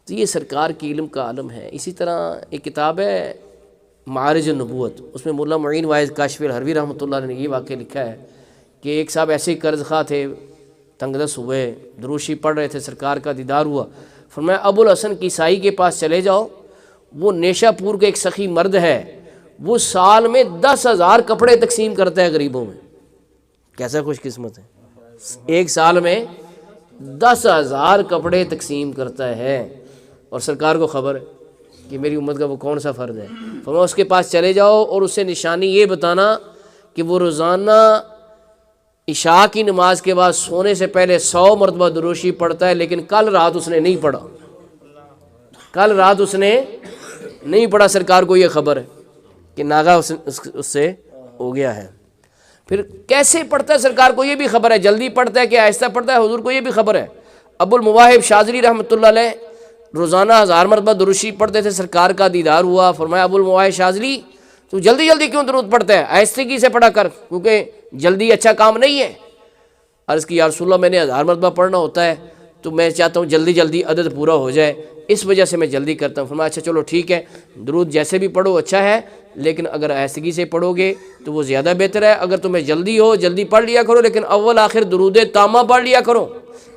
تو یہ سرکار کی علم کا عالم ہے۔ اسی طرح ایک کتاب ہے معارج النبوت، اس میں مولا معین واعظ کاشف الحروی رحمۃ اللہ علیہ نے یہ واقعہ لکھا ہے کہ ایک صاحب ایسے ہی قرض خواہ تھے، تنگ دست ہوئے، دروشی پڑھ رہے تھے، سرکار کا دیدار ہوا، فرمایا ابو الحسن کیسائی کے پاس چلے جاؤ، وہ نیشا پور کا ایک سخی مرد ہے، وہ سال میں 10,000 کپڑے تقسیم کرتا ہے غریبوں میں۔ کیسا خوش قسمت ہے، ایک سال میں 10,000 کپڑے تقسیم کرتا ہے، اور سرکار کو خبر ہے کہ میری امت کا وہ کون سا فرد ہے۔ فرمایا اس کے پاس چلے جاؤ اور اسے نشانی یہ بتانا کہ وہ روزانہ عشاء کی نماز کے بعد سونے سے پہلے 100 مرتبہ دروشی پڑھتا ہے، لیکن کل رات اس نے نہیں پڑھا، کل رات اس نے نہیں پڑھا، سرکار کو یہ خبر ہے کہ ناغہ اس سے ہو گیا ہے۔ پھر کیسے پڑھتا ہے سرکار کو یہ بھی خبر ہے، جلدی پڑھتا ہے کہ آہستہ پڑھتا ہے حضور کو یہ بھی خبر ہے۔ ابو المواہب شاذلی رحمۃ اللہ علیہ روزانہ 1000 مرتبہ دروشی پڑھتے تھے، سرکار کا دیدار ہوا، فرمایا ابو المواہب شاذلی تو جلدی جلدی کیوں درود پڑھتا ہے، آہستگی سے پڑھا کر، کیونکہ جلدی اچھا کام نہیں ہے۔ عرض کی یا رسول اللہ میں نے 1000 مرتبہ پڑھنا ہوتا ہے، تو میں چاہتا ہوں جلدی جلدی عدد پورا ہو جائے، اس وجہ سے میں جلدی کرتا ہوں۔ فرمایا اچھا چلو ٹھیک ہے، درود جیسے بھی پڑھو اچھا ہے، لیکن اگر آہستگی سے پڑھو گے تو وہ زیادہ بہتر ہے۔ اگر تمہیں جلدی ہو جلدی پڑھ لیا کرو، لیکن اول آخر درود تامہ پڑھ لیا کرو۔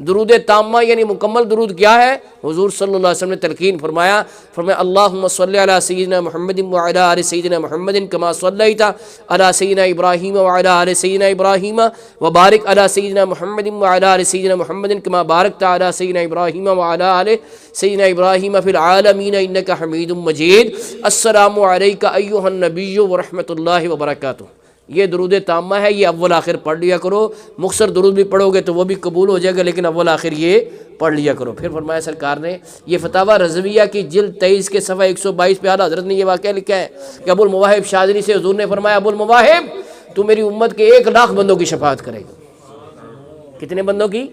درود تامہ یعنی مکمل درود کیا ہے؟ حضور صلی اللہ علیہ وسلم نے تلقین فرمایا اللہم صلی علی سیدنا محمد وعلی آل سیدنا محمد کما صلیت علی سیدنا ابراہیم وعلی آل سیدنا ابراہیم وبارک علی سیدنا محمد وعلی آل سیدنا محمد کما بارکت علی سیدنا ابراہیم وعلی آل سیدنا ابراہیم فی العالمین انک حمید مجید۔ السلام علیک ایھا النبی ورحمۃ اللہ وبرکاتہ۔ یہ درود تامہ ہے، یہ اول آخر پڑھ لیا کرو۔ مختصر درود بھی پڑھو گے تو وہ بھی قبول ہو جائے گا، لیکن اول آخر یہ پڑھ لیا کرو۔ پھر فرمایا سرکار نے یہ فتاویٰ رضویہ کی جلد 23 کے صفحہ 122 پہ اعلیٰ حضرت نے یہ واقعہ لکھا ہے کہ ابو المواہب شاذلی سے حضور نے فرمایا ابو المواہب تو میری امت کے 1,00,000 بندوں کی شفاعت کرے گا۔ کتنے بندوں کی؟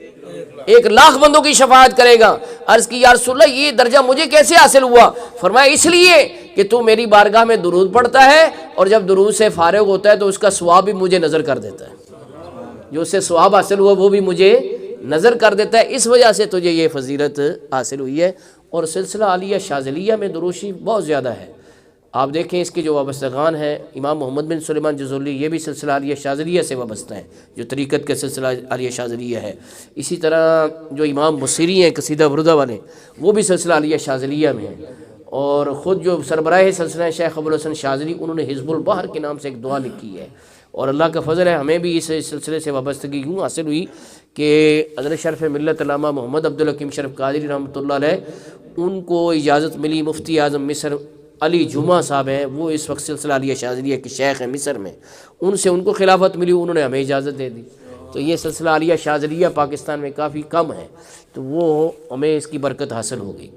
1,00,000 بندوں کی شفاعت کرے گا۔ عرض کی یا رسول اللہ یہ درجہ مجھے کیسے حاصل ہوا؟ فرمایا اس لیے کہ تو میری بارگاہ میں درود پڑھتا ہے، اور جب درود سے فارغ ہوتا ہے تو اس کا ثواب بھی مجھے نظر کر دیتا ہے، جو اس سے ثواب حاصل ہوا وہ بھی مجھے نظر کر دیتا ہے، اس وجہ سے تجھے یہ فضیلت حاصل ہوئی ہے۔ اور سلسلہ عالیہ شاذلیہ میں دروشی بہت زیادہ ہے، آپ دیکھیں اس کے جو وابستگان ہیں، امام محمد بن سلیمان جزولی یہ بھی سلسلہ عالیہ شاذلیہ سے وابستہ ہیں، جو طریقت کے سلسلہ عالیہ شاذلیہ ہے۔ اسی طرح جو امام بصیری ہیں قصیدہ بردہ والے، وہ بھی سلسلہ عالیہ شاذلیہ میں ہیں۔ اور خود جو سربراہ سلسلہ شیخ ابو الحسن شاذلی، انہوں نے حزب البحر کے نام سے ایک دعا لکھی ہے، اور اللہ کا فضل ہے ہمیں بھی اس سلسلے سے وابستگی یوں حاصل ہوئی کہ حضرت شرف ملت علامہ محمد عبدالحکیم شرف قادری رحمۃ اللہ علیہ ان کو اجازت ملی، مفتی اعظم مصر علی جمعہ صاحب ہیں، وہ اس وقت سلسلہ عالیہ شاذلیہ کے شیخ ہیں مصر میں، ان سے ان کو خلافت ملی، انہوں نے ہمیں اجازت دے دی۔ تو یہ سلسلہ عالیہ شاذلیہ پاکستان میں کافی کم ہے، تو وہ ہمیں اس کی برکت حاصل ہو گئی۔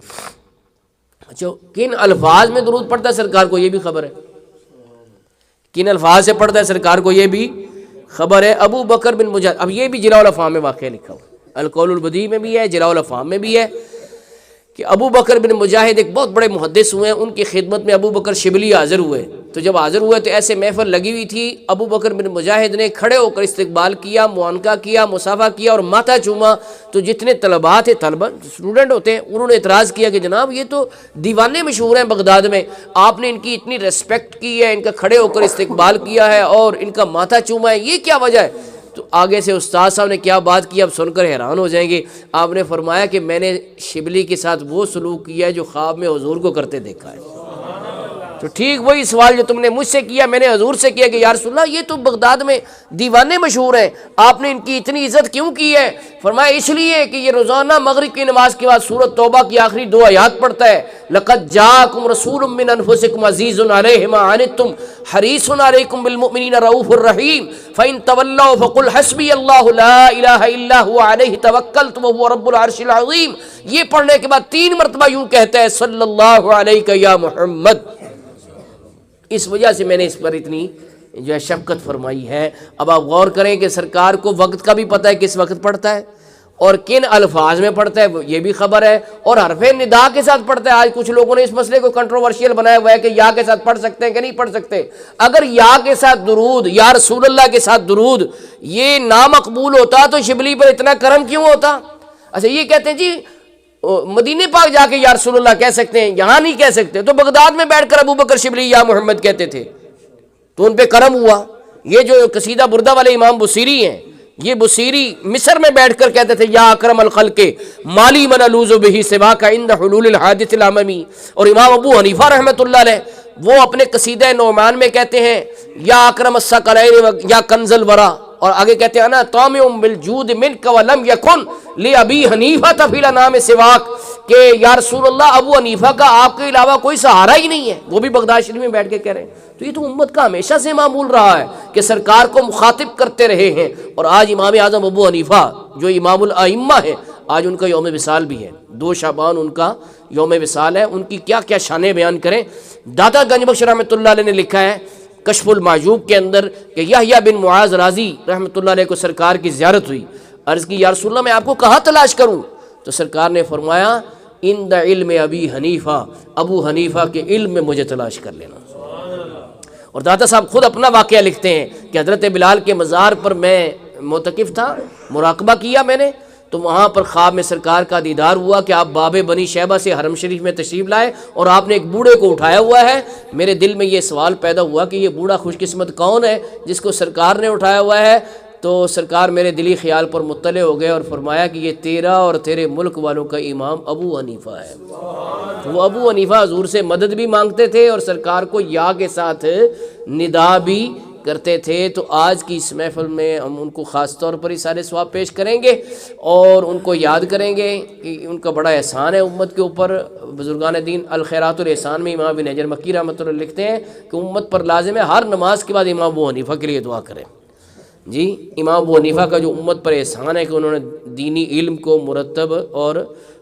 اچھا کن الفاظ میں درود پڑھتا ہے سرکار کو یہ بھی خبر ہے، کن الفاظ سے پڑھتا ہے سرکار کو یہ بھی خبر ہے۔ ابو بکر بن مجاہد، اب یہ بھی جلاء الافہام میں واقعہ لکھا ہوا، القول البدیع میں بھی ہے، جلاء الافہام میں بھی ہے کہ ابو بکر بن مجاہد ایک بہت بڑے محدث ہوئے ہیں، ان کی خدمت میں ابو بکر شبلی حاضر ہوئے، تو جب حاضر ہوئے تو ایسے محفل لگی ہوئی تھی، ابو بکر بن مجاہد نے کھڑے ہو کر استقبال کیا، معانقہ کیا، مصافحہ کیا اور ماتھا چوما، تو جتنے طلباء تھے، طلبہ اسٹوڈنٹ ہوتے ہیں، انہوں نے اعتراض کیا کہ جناب یہ تو دیوانے مشہور ہیں بغداد میں، آپ نے ان کی اتنی ریسپیکٹ کی ہے، ان کا کھڑے ہو کر استقبال کیا ہے اور ان کا ماتھا چوما ہے، یہ کیا وجہ ہے؟ تو آگے سے استاد صاحب نے کیا بات کی اب سن کر حیران ہو جائیں گے۔ آپ نے فرمایا کہ میں نے شبلی کے ساتھ وہ سلوک کیا ہے جو خواب میں حضور کو کرتے دیکھا ہے۔ تو ٹھیک وہی سوال جو تم نے مجھ سے کیا میں نے حضور سے کیا کہ یا رسول اللہ یہ تو بغداد میں دیوانے مشہور ہیں، آپ نے ان کی اتنی عزت کیوں کی ہے؟ فرمایا اس لیے کہ یہ روزانہ مغرب کی نماز کے بعد سورۃ توبہ کی آخری 2 آیات پڑھتا ہے، لقد جاءکم رسول من انفسکم عزیز علیہ ما عنتم حریص علیکم بالمؤمنین رؤوف الرحیم فإن تولوا فقل حسبی اللہ لا الہ الا هو علیہ توکلت وهو رب العرش العظیم۔ یہ پڑھنے کے بعد 3 مرتبہ یوں کہتا ہے صلی اللہ علیہ یا محمد۔ اس وجہ سے میں نے اس پر اتنی جو ہے شفقت فرمائی ہے۔ اب آپ غور کریں کہ سرکار کو وقت کا بھی پتہ ہے کس وقت پڑھتا ہے اور کن الفاظ میں پڑھتا ہے، یہ بھی خبر ہے، اور حرف ندا کے ساتھ پڑھتا ہے۔ آج کچھ لوگوں نے اس مسئلے کو کنٹروورشیل بنایا ہوا ہے کہ یا کے ساتھ پڑھ سکتے ہیں کہ نہیں پڑھ سکتے۔ اگر یا کے ساتھ درود، یا رسول اللہ کے ساتھ درود یہ نامقبول ہوتا تو شبلی پر اتنا کرم کیوں ہوتا؟ اچھا یہ کہتے ہیں جی مدینے پاک جا کے یا رسول اللہ کہہ سکتے ہیں، یہاں نہیں کہہ سکتے، تو بغداد میں بیٹھ کر ابو بکر شبلی یا محمد کہتے تھے، تو ان پہ کرم ہوا۔ یہ جو قصیدہ بردہ والے امام بصیری ہیں، یہ بصیری مصر میں بیٹھ کر کہتے تھے یا اکرم الخلق مالی من الوذ بہ سواک عند حلول الحادث الاممی۔ اور امام ابو حنیفہ رحمۃ اللہ علیہ وہ اپنے قصیدہ نعمان میں کہتے ہیں یا اکرم الثقلین یا کنز الورا، اور آگے کہتے ہیں انا طامع بالجود منک ولم یکن لابی حنیفہ فی الانام سواک، کہ یا رسول اللہ ابو حنیفہ کا آپ کے علاوہ کوئی سہارا ہی نہیں ہے، وہ بھی بغداد شریف میں بیٹھ کے کہہ رہے ہیں۔ تو یہ تو امت کا ہمیشہ سے معمول رہا ہے کہ سرکار کو مخاطب کرتے رہے ہیں، اور آج امام اعظم ابو حنیفہ جو امام الائمہ ہے، آج ان کا یوم وصال بھی ہے، 2 شعبان ان کا یوم وصال ہے۔ ان کی کیا کیا شانیں بیان کریں۔ داتا گنج بخش رحمۃ اللہ علیہ نے لکھا ہے کشف المعجوب کے اندر کہ یحییٰ بن معاذ رازی رحمۃ اللہ علیہ کو سرکار کی زیارت ہوئی، عرض کی یا رسول اللہ میں آپ کو کہاں تلاش کروں؟ تو سرکار نے فرمایا عند علم ابی حنیفہ، ابو حنیفہ کے علم میں مجھے تلاش کر لینا۔ اور داتا صاحب خود اپنا واقعہ لکھتے ہیں کہ حضرت بلال کے مزار پر میں معتکف تھا، مراقبہ کیا میں نے، تو وہاں پر خواب میں سرکار کا دیدار ہوا کہ آپ باب بنی شیبہ سے حرم شریف میں تشریف لائے اور آپ نے ایک بوڑھے کو اٹھایا ہوا ہے۔ میرے دل میں یہ سوال پیدا ہوا کہ یہ بوڑھا خوش قسمت کون ہے جس کو سرکار نے اٹھایا ہوا ہے؟ تو سرکار میرے دلی خیال پر مطلع ہو گئے اور فرمایا کہ یہ تیرا اور تیرے ملک والوں کا امام ابو حنیفہ ہے۔ وہ ابو حنیفہ حضور سے مدد بھی مانگتے تھے اور سرکار کو یا کے ساتھ ندا بھی کرتے تھے۔ تو آج کی اس محفل میں ہم ان کو خاص طور پر سارے ثواب پیش کریں گے اور ان کو یاد کریں گے کہ ان کا بڑا احسان ہے امت کے اوپر۔ بزرگان دین الخیرات الاحسان میں امام بن حجر مکی رحمۃ اللہ لکھتے ہیں کہ امت پر لازم ہے ہر نماز کے بعد امام ابو حنیفہ کے لیے دعا کریں۔ جی امام ابو حنیفہ کا جو امت پر احسان ہے کہ انہوں نے دینی علم کو مرتب اور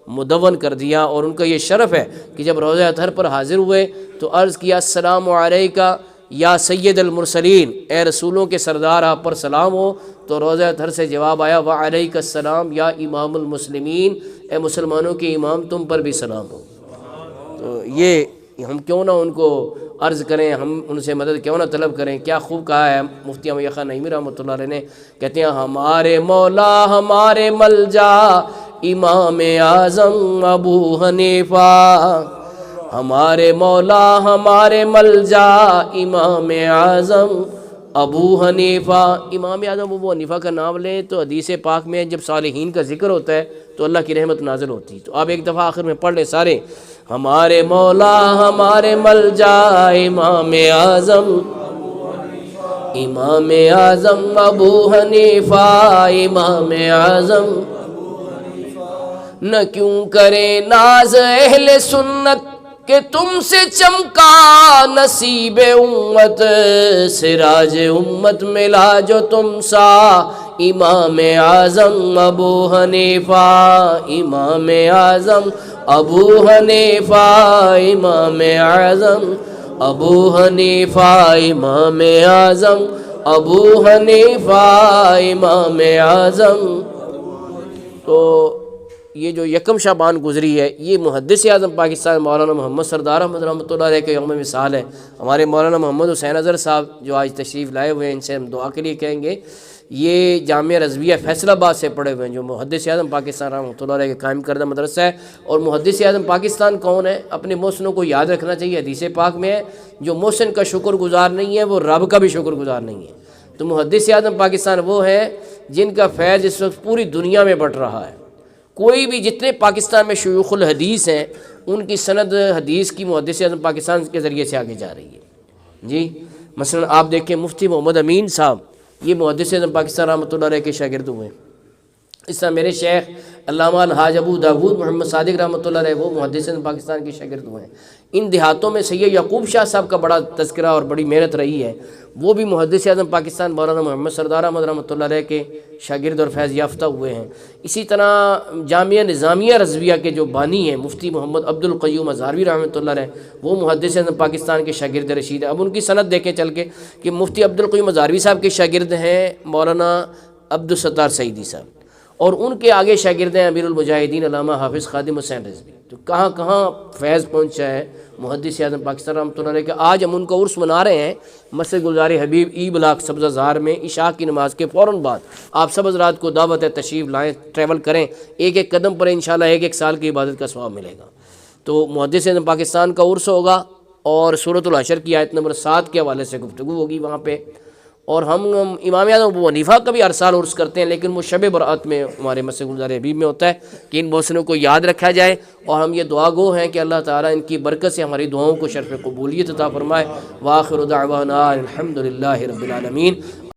مدون کر دیا، اور ان کا یہ شرف ہے کہ جب روضہ اطہر پر حاضر ہوئے تو عرض کیا السلام علیکہ یا سید المرسلین، اے رسولوں کے سردار آپ پر سلام ہو، تو روضہ اطہر سے جواب آیا وعلیک السلام یا امام المسلمین، اے مسلمانوں کے امام تم پر بھی سلام ہو۔ تو یہ ہم کیوں نہ ان کو عرض کریں، ہم ان سے مدد کیوں نہ طلب کریں۔ کیا خوب کہا ہے مفتی احمد خان نعیمی رحمۃ اللہ علیہ نے، کہتے ہیں ہمارے مولا ہمارے ملجا امام اعظم ابو حنیفہ، ہمارے مولا ہمارے ملجا امام اعظم ابو حنیفہ۔ امام اعظم ابو حنیفہ کا نام لیں تو حدیث پاک میں جب صالحین کا ذکر ہوتا ہے تو اللہ کی رحمت نازل ہوتی ہے۔ تو آپ ایک دفعہ آخر میں پڑھ لیں سارے، ہمارے مولا ہمارے ملجا امام اعظم، امام اعظم ابو حنیفہ، امام اعظم۔ نہ کیوں کرے ناز اہل سنت کہ تم سے چمکا نصیب امت، سراج امت ملا جو تم سا امام اعظم ابو حنیفہ، امام اعظم ابو حنیفہ، امام اعظم ابو حنیفہ، امام اعظم ابو حنیفہ، امام اعظم۔ تو یہ جو یکم شعبان گزری ہے یہ محدث اعظم پاکستان مولانا محمد سردار احمد رحمۃ اللہ علیہ کے یوم وصال ہے۔ ہمارے مولانا محمد حسین اظہر صاحب جو آج تشریف لائے ہوئے ہیں، ان سے ہم دعا کے لیے کہیں گے۔ یہ جامعہ رضویہ فیصل آباد سے پڑھے ہوئے ہیں، جو محدث اعظم پاکستان رحمۃ اللہ علیہ کے قائم کردہ مدرسہ ہے۔ اور محدث اعظم پاکستان کون ہے؟ اپنے محسنوں کو یاد رکھنا چاہیے، حدیث پاک میں ہے جو محسن کا شکر گزار نہیں ہے وہ رب کا بھی شکر گزار نہیں ہے۔ تو محدث اعظم پاکستان وہ ہیں جن کا فیض اس وقت پوری دنیا میں بٹ رہا ہے۔ کوئی بھی جتنے پاکستان میں شیوخ الحدیث ہیں ان کی سند حدیث کی محدث اعظم پاکستان کے ذریعے سے آگے جا رہی ہے۔ جی مثلا آپ دیکھیں مفتی محمد امین صاحب، یہ محدث اعظم پاکستان رحمۃ اللہ علیہ کے شاگرد ہوئے۔ اس طرح میرے شیخ علامہ الحاج ابو داود محمد صادق رحمۃ اللہ علیہ وہ محدث اعظم پاکستان کے شاگرد ہوئے ہیں۔ ان دیہاتوں میں سید یعقوب شاہ صاحب کا بڑا تذکرہ اور بڑی محنت رہی ہے، وہ بھی محدث اعظم پاکستان مولانا محمد سردار احمد رحمۃ اللہ علیہ کے شاگرد اور فیض یافتہ ہوئے ہیں۔ اسی طرح جامعہ نظامیہ رضویہ کے جو بانی ہیں مفتی محمد عبد القیوم ازہروی رحمۃ اللہ علیہ، وہ محدث اعظم پاکستان کے شاگرد رشید ہیں۔ اب ان کی سند دیکھیں چل کے کہ مفتی عبد القیوم ازہروی صاحب کے شاگرد ہیں مولانا عبدالستار سعیدی صاحب، اور ان کے آگے شاگرد ہیں امیر المجاہدین علامہ حافظ خادم حسین رضوی۔ تو کہاں کہاں فیض پہنچا ہے محدث اعظم پاکستان رحمۃ اللہ علیہ کے. آج ہم ان کا عرس منا رہے ہیں مسجد گلزار حبیب ای بلاک سبزہ زار میں عشاء کی نماز کے فوراً بعد. آپ سب حضرات کو دعوت ہے، تشریف لائیں، ٹریول کریں، ایک ایک قدم پر انشاءاللہ ایک سال کی عبادت کا ثواب ملے گا. تو محدث اعظم پاکستان کا عرس ہوگا اور سورۃ الحشر کی آیت نمبر 7 کے حوالے سے گفتگو ہوگی وہاں پہ. اور ہم امام اعظم ابو حنیفہ کا بھی ہر سال عرس کرتے ہیں، لیکن وہ شب برأت میں ہمارے مسجد گلزار حبیب میں ہوتا ہے کہ ان بوسنوں کو یاد رکھا جائے. اور ہم یہ دعا گو ہیں کہ اللہ تعالیٰ ان کی برکت سے ہماری دعاؤں کو شرف قبولیت عطا فرمائے. وآخر دعوانا الحمدللہ رب العالمین.